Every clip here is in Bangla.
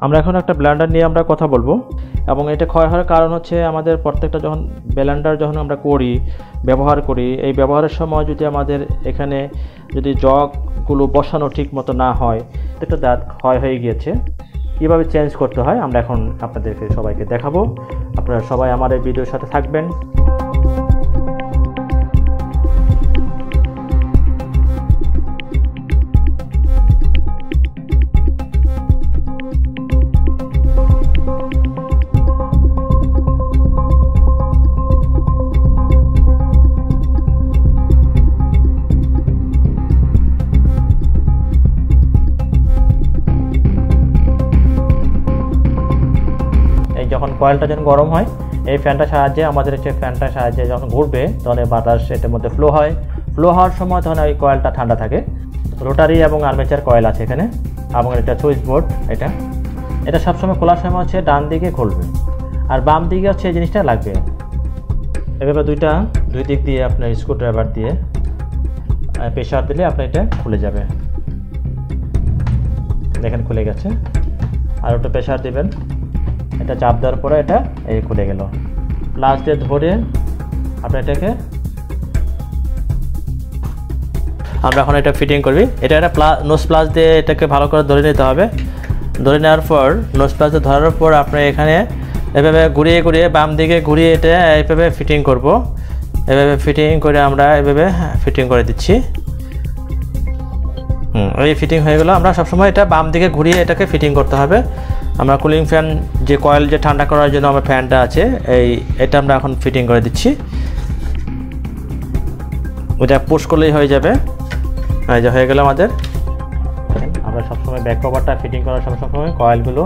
আমরা এখন একটা ব্লেন্ডার নিয়ে আমরা কথা বলবো এবং এটা ক্ষয় হওয়ার কারণ হচ্ছে আমাদের প্রত্যেকটা যখন ব্লেন্ডার যখন আমরা ব্যবহার করি এই ব্যবহারের সময় যদি আমাদের এখানে যদি জগগুলো বসানো ঠিক মতো না হয় একটা দাঁত ক্ষয় হয়ে গিয়েছে, কীভাবে চেঞ্জ করতে হয় আমরা এখন আপনাদেরকে সবাইকে দেখাবো। আপনারা সবাই আমার এই ভিডিওর সাথে থাকবেন। যখন কয়েলটা যখন গরম হয় এই ফ্যানটার সাহায্যে আমাদের হচ্ছে ফ্যানটার সাহায্যে যখন ঘুরবে তখন বাতাস এটার মধ্যে ফ্লো হয়। ফ্লো হওয়ার সময় তখন ওই কয়েলটা ঠান্ডা থাকে। রোটারি এবং আর্মেচার কয়েল আছে এখানে এবং এটা সুইচ বোর্ড। এটা সবসময় খোলার সময় হচ্ছে ডান দিকে খুলবে আর বাম দিকে হচ্ছে এই জিনিসটা লাগবে। এভাবে দুই দিক দিয়ে আপনার স্ক্রুড্রাইভার দিয়ে প্রেশার দিলে আপনার এটা খুলে যাবে। দেখেন খুলে গেছে। আর ওটা প্রেশার দিবেন, এটা চাপ দেওয়ার পরে এটা এই খুলে গেল। প্লাস দিয়ে ধরে আপনি এটাকে আমরা এখন এটা ফিটিং করবি। এটা একটা নোজ প্লাস দিয়ে এটাকে ভালো করে ধরে নিতে হবে। ধরে নেওয়ার পর নোজ প্লাস দিয়ে ধরার পর আপনি এখানে এভাবে ঘুরিয়ে বাম দিকে ঘুরিয়ে এটা এইভাবে ফিটিং করব। এভাবে ফিটিং করে আমরা এভাবে ফিটিং করে দিচ্ছি। এই ফিটিং হয়ে গেল। আমরা সবসময় এটা বাম দিকে ঘুরিয়ে এটাকে ফিটিং করতে হবে। আমরা কুলিং ফ্যান যে কয়েল যে ঠান্ডা করার জন্য আমার ফ্যানটা আছে এটা আমরা এখন ফিটিং করে দিচ্ছি। ওটা পুশ করলেই হয়ে যাবে। এই যে হয়ে গেল আমাদের। আমরা সবসময় ব্যাক কভারটা ফিটিং করার সময় কয়েলগুলো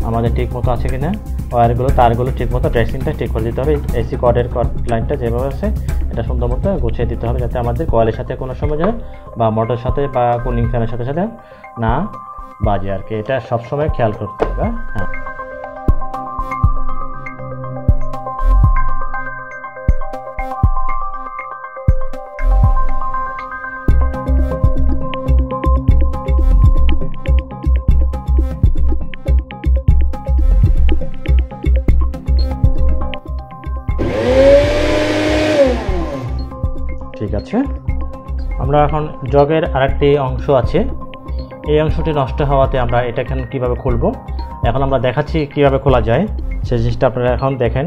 আমাদের ঠিক মতো আছে কিনা, ওয়্যারগুলো তারগুলো ঠিক মতো ড্রেসিংটা ঠিক করে দিতে হবে। এসি কর্ডের লাইনটা যেভাবে আছে এটা সুন্দর মতো গুছিয়ে দিতে হবে যাতে আমাদের কয়েলের সাথে কোনো সময় যায় বা মোটরের সাথে বা কুলিং ফ্যানের সাথে না বাজে আর কি। এটা সবসময় খেয়াল করতে হবে। হ্যাঁ, ঠিক আছে। আমরা এখন জগের আরেকটি অংশ আছে, এই অংশটি নষ্ট হওয়াতে আমরা এটা এখন কীভাবে খুলবো এখন আমরা দেখাচ্ছি কীভাবে খোলা যায় সেই জিনিসটা আপনারা এখন দেখেন।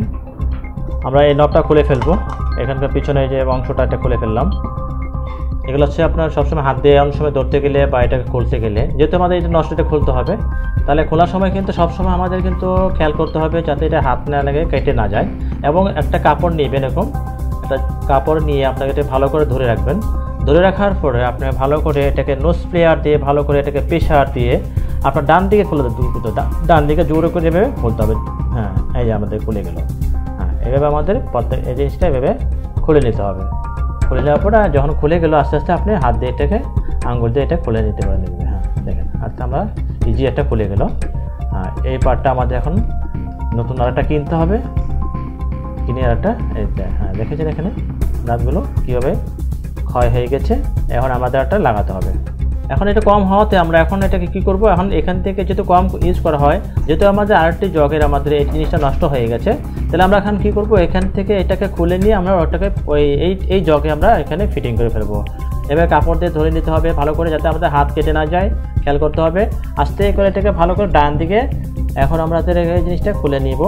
আমরা এই নবটা খুলে ফেলবো। এখানকার পিছনে যে অংশটা এটা খুলে ফেললাম। এগুলো হচ্ছে আপনার সবসময় হাত দিয়ে অনেক সময় ধরতে গেলে বা এটাকে খুলতে গেলে যেহেতু আমাদের এটা নষ্টটা খুলতে হবে, তাহলে খোলার সময় কিন্তু সবসময় আমাদের কিন্তু খেয়াল করতে হবে যাতে এটা হাত না লাগে কেটে না যায়। এবং একটা কাপড় নেবেন, এরকম একটা কাপড় নিয়ে আপনাকে এটা ভালো করে ধরে রাখবেন। ধরে রাখার পরে আপনি ভালো করে এটাকে নোজ প্লেয়ার দিয়ে ভালো করে এটাকে প্রেশার দিয়ে আপনার ডান দিকে খুলে ডান দিকে জোরে করে এভাবে খুলতে হবে। হ্যাঁ, এই যে আমাদের খুলে গেল। হ্যাঁ, এভাবে আমাদের প্রত্যেক এই জিনিসটা এভাবে খুলে নিতে হবে। খুলে নেওয়ার পরে যখন খুলে গেল আস্তে আস্তে আপনি হাত দিয়ে এটাকে আঙুল দিয়ে এটা খুলে নিতে পারেন। হ্যাঁ, দেখেন আচ্ছা আমরা ইজি একটা খুলে গেল। হ্যাঁ, এই পার্টটা আমাদের এখন নতুন আরেকটা কিনতে হবে। কিনে আরেকটা হ্যাঁ দেখেছেন এখানে দাঁতগুলো কীভাবে ক্ষয় হয়ে গেছে। এখন আমাদের একটা লাগাতে হবে। এখন এটা কম হওয়াতে আমরা এখন এটাকে কী করব, এখন এখান থেকে যেহেতু কম ইউজ করা হয়, যেহেতু আমাদের আরেকটি জগের আমাদের এই জিনিসটা নষ্ট হয়ে গেছে, তাহলে আমরা এখন কী করব, এখান থেকে এটাকে খুলে নিয়ে আমরা ওটাকে এই জগে আমরা এখানে ফিটিং করে ফেলবো। এবার কাপড় দিয়ে ধরে নিতে হবে ভালো করে যাতে আমাদের হাত কেটে না যায়, খেয়াল করতে হবে। আস্তে করে এটাকে ভালো করে ডান দিকে এখন আমরা এই জিনিসটা খুলে নিব।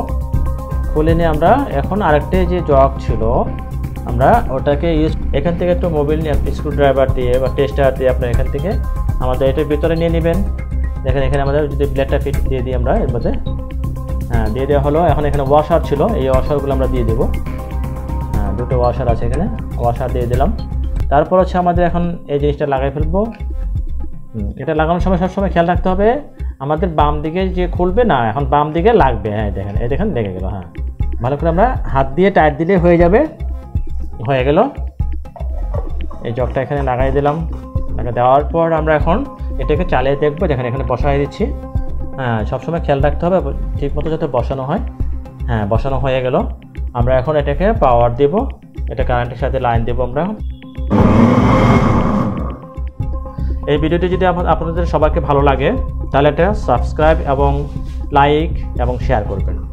খুলে নিয়ে আমরা এখন আরেকটা যে জগ ছিল আমরা ওটাকে এখান থেকে একটু মোবিল স্ক্রুড্রাইভার দিয়ে বা টেস্টার দিয়ে আপনার এখান থেকে আমাদের এটার ভিতরে নিয়ে নেবেন। দেখেন এখানে আমাদের যদি ব্লেডটা ফিট দিয়ে দিই আমরা এর মধ্যে। হ্যাঁ, দিয়ে দেওয়া হলো। এখন এখানে ওয়াশার ছিল, এই ওয়াশারগুলো আমরা দিয়ে দেবো। হ্যাঁ, দুটো ওয়াশার আছে এখানে, ওয়াশার দিয়ে দিলাম। তারপর হচ্ছে আমাদের এখন এই জিনিসটা লাগাই ফেলবো। এটা লাগানোর সময় সবসময় খেয়াল রাখতে হবে আমাদের বাম দিকে যে খুলবে না, এখন বাম দিকে লাগবে। হ্যাঁ দেখেন, এই দেখেন লেগে গেল। হ্যাঁ, ভালো করে আমরা হাত দিয়ে টাইট দিলে হয়ে যাবে। হয়ে গেল। এই জগটা এখানে লাগাই দিলাম। লাগা দেওয়ার পর আমরা এখন এটাকে চালিয়ে দেখবো। দেখেন এখানে বসাই দিচ্ছি। হ্যাঁ, সবসময় খেয়াল রাখতে হবে ঠিক মতো যাতে বসানো হয়। হ্যাঁ, বসানো হয়ে গেল। আমরা এখন এটাকে পাওয়ার দেব, এটা কারেন্টের সাথে লাইন দেব আমরা। এই ভিডিওটি যদি আপনাদের সবাইকে ভালো লাগে তাহলে এটা সাবস্ক্রাইব এবং লাইক এবং শেয়ার করবেন।